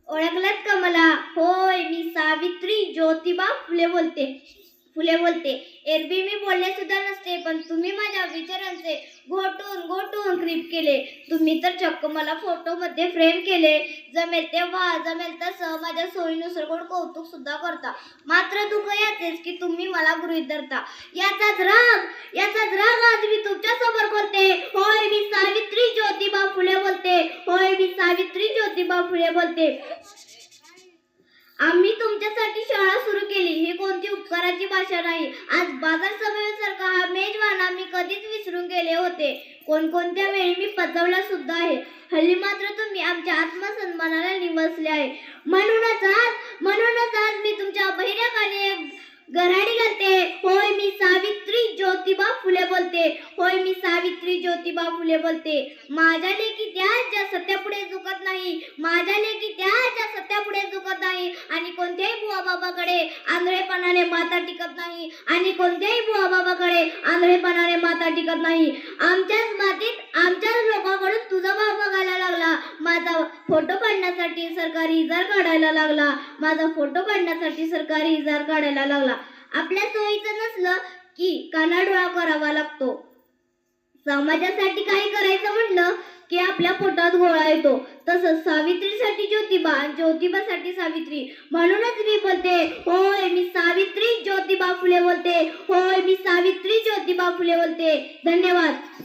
ओळखलात का मला? होय, मी सावित्री ज्योतिबा फुले बोलते. एरवी मी बोलले सुद्धा नसते, पण तुम्ही माझ्या विचारांचे घोटून घोटून ग्रीप केले. तुम्ही तर चक्क मला फोटोमध्ये फ्रेम केले. जमेल तेव्हा जमेल तसं माझ्या सोयीनुसार गोड कौतुक सुद्धा करता. मात्र दुःख याचेच की तुम्ही मला गृहीत धरता. याचाच राग आज मी तुमच्या समोर बोलते. होय, मी सावित्री ज्योतिबा फुले बोलते. होय, मी सावित्री ज्योतिबा फुले बोलते. आम्ही तुमच्यासाठी शाळा सुरू केली, ही कोणती उपकाराची भाषा नाही. आज बाजार सभेसारखा हा मेजवान आम्ही कधीच विसरून गेले होते. कोणकोणत्या वेळी मी पचवला सुद्धा आहे. हल्ली मात्र तुम्ही आमच्या आत्मसन्मानाला निवसले आहे. म्हणूनच आज मी तुमच्या बहिऱ्याखाली एक गराडी घालते. होय, मी सावित्री ज्योतिबा फुले बोलते. होय, मी सावित्री ज्योतिबा फुले बोलते. माझ्या लेकी त्या ज्या सत्यापुढे झुकत नाही. माझ्या लेकी त्या ज्या सत्यापुढे झुकत नाही. आणि कोणत्याही बुवा बाबाकडे आंधळेपणाने माथा टिकत नाही. आणि कोणत्याही बुवा बाबाकडे आंधळेपणाने माथा टिकत नाही. आमच्याच मातीत आमच्याच लोकांकडून तुझा भाव बघायला लागला. माझा फोटो काढण्यासाठी सरकारी इजार काढायला लागला. माझा फोटो काढण्यासाठी सरकारी इजार काढायला लागला. आपल्या सोयीचं नसलं की कानाडोळा करावा लागतो. समाजासाठी काही करायचं म्हटलं की आपल्या पोटात गोळा येतो. तसंच सावित्रीसाठी ज्योतिबा आणि ज्योतिबासाठी सावित्री. म्हणूनच मी बोलते, होय, मी सावित्री ज्योतिबा फुले बोलते. होय, मी सावित्री ज्योतिबा फुले बोलते. धन्यवाद.